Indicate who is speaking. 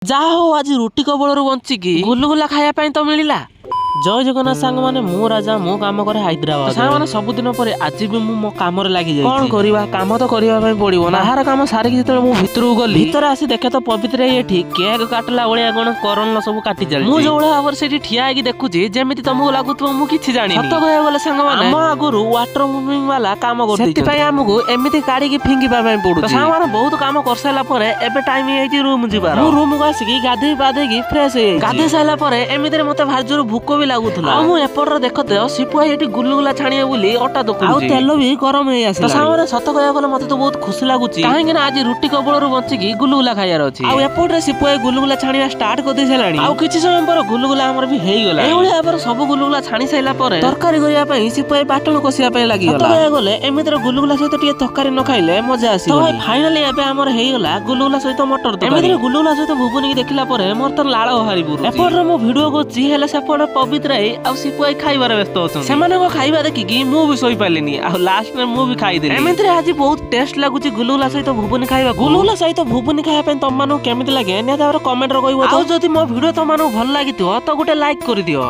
Speaker 1: ଯାହା ହଉ ଆଜି ରୁଟି କବଳରୁ ବଞ୍ଚିକି ଗୁଲୁଗୁଲା ଖାଇବା ପାଇଁ ତ ମିଳିଲା। ଜୟ ଜଗନ୍ନାଥ ସାଙ୍ଗମାନେ, ମୁଁ ରାଜା, ମୁଁ କାମ କରେ ହାଇଦ୍ରାବାଦ। ସାଙ୍ଗମାନେ ସବୁଦିନ ପରେ ଆଜି ବି ମୁଁ ମୋ କାମରେ ଲାଗିଯାଇଛି। କଣ କରିବା, କାମ ତ କରିବା ପାଇଁ ପଡିବ ନା। ବାହାର କାମ ସାରିକି ଯେତେବେଳେ ମୁଁ ଭିତରକୁ ଗଲି, ଭିତରେ ଆସି ଦେଖେ ତ ପବିତ୍ର ଏଠି କେକ୍ କାଟିଲା ଭଳିଆ କଣ କରଣ ସବୁ କାଟି ଚାଲିଛି। ମୁଁ ଯୋଉ ଭଳିଆ ଭାବରେ ସେଠି ଠିଆ ହେଇକି ଦେଖୁଛି, ଯେମିତି ତମକୁ ଲାଗୁଥିବ ମୁଁ କିଛି ଜାଣିନି। ସତ କହିବାକୁ ଗଲେ ସାଙ୍ଗମାନେ, ଆମ ଆଗରୁ ୱାଟର ମୁଭିଂ ବାଲା କାମ କରୁଛନ୍ତି, ସେଥିପାଇଁ ଆମକୁ ଏମିତି କାଢିକି ଫିଙ୍ଗିବା ପାଇଁ ପଡୁଛି। ସାଙ୍ଗମାନେ ବହୁତ କାମ କରିସାରିଲା ପରେ ଏବେ ଟାଇମ ହେଇଛି ରୁମ ଯିବାର। ମୁଁ ରୁମକୁ ଆସିକି ଗାଧେଇ ପାଧେଇକି ଫ୍ରେଶ ହେଇଯାଇଛି। ଗାଧେଇ ସାରିଲା ପରେ ଏମିତିରେ ମତେ ଭାରି ଜୋର ଭୋକ ବି ଲାଗୁଥିଲା। ଆଉ ମୁଁ ଏପଟରେ ଦେଖତେ ସିପୁଆ ଏଠି ଗୁଲୁଗୁଲା ଛାଣିବ ବୋଲି ଅଟା ଦୋକାନ, ଆଉ ତେଲ ବି ଗରମ ହେଇ ଆସିଲା। ସାଙ୍ଗମାନେ ସତ କହିବାକୁ ଗଲେ ମତେ ତ ବହୁତ ଖୁସି ଲାଗୁଛି, କାହିଁକି ନା ଆଜି ରୁଟି କବଳରୁ ବଞ୍ଚିକି ଗୁଲୁଗୁଲା ଖାଇବାର ଅଛି। ଆଉ ଏପଟରେ ସିପୁଆ ଗୁଲୁଗୁଲା ଛାଣିବା ଷ୍ଟାର୍ଟ କରିଦେଇ ସାରିଲାଣି। ଆଉ କିଛି ସମୟ ପରେ ଗୁଲୁଗୁଲା ଆମର ବି ହେଇଗଲା। ଏଇଭଳି ଭାବରେ ସବୁ ଗୁଲୁଗୁଲା ଛାଣି ସାରିଲା ପରେ ତରକାରୀ କରିବା ପାଇଁ ସିପୁଆ ବାଟଣ କଷିବା ପାଇଁ ଲାଗିଗଲା। ସତ କହିବାକୁ ଗଲେ ଏମିତିରେ ଗୁଲୁଗୁଲା ସହିତ ଟିକେ ତରକାରୀ ନ ଖାଇଲେ ମଜା ଆସିବ। ତ ଫାଇନାଲି ଏବେ ଆମର ହେଇଗଲା ଗୁଲୁଗୁଲା ସହିତ ମଟର ତରକାରୀ। ଏମିତିରେ ଗୁଲୁଗୁଲା ସହିତ ଭୁବୁନି ଦେଖିଲା ପରେ ମୋର ତ ଲାଳ ବାହାରି ପଡୁଛି। ଏପଟରେ ମୁଁ ଭିଡିଓ କରୁଛି, ହେଲେ ସେପଟେ ପବିତ୍ର ଆଉ ସିପୁଆ ଖାଇବାରେ ବ୍ୟସ୍ତ ଅଛନ୍ତି। ସେମାନଙ୍କ ଖାଇବା ଦେଖିକି ମୁଁ ବି ଶୋଇପାରିଲିନି, ଆଉ ଲାଷ୍ଟରେ ମୁଁ ବି ଖାଇଦେଲି। ଏମିତିରେ ଆଜି ବହୁତ ଟେଷ୍ଟ ଲାଗୁଛି ଗୁଲୁଗୁଲା ସହିତ ଭୁବୁନି ଖାଇବା। ଗୁଲୁଗୁଲା ସହିତ ଭୁବୁନି ଖାଇବା ପାଇଁ ତମମାନଙ୍କୁ କେମିତି ଲାଗେ ନିହାତି ଭାବରେ କମେଣ୍ଟରେ କହିବ। ଆଉ ଯଦି ମୋ ଭିଡିଓ ତମମାନଙ୍କୁ ଭଲ ଲାଗିଥିବ ତ ଗୋଟେ ଲାଇକ୍ କରିଦିଅ।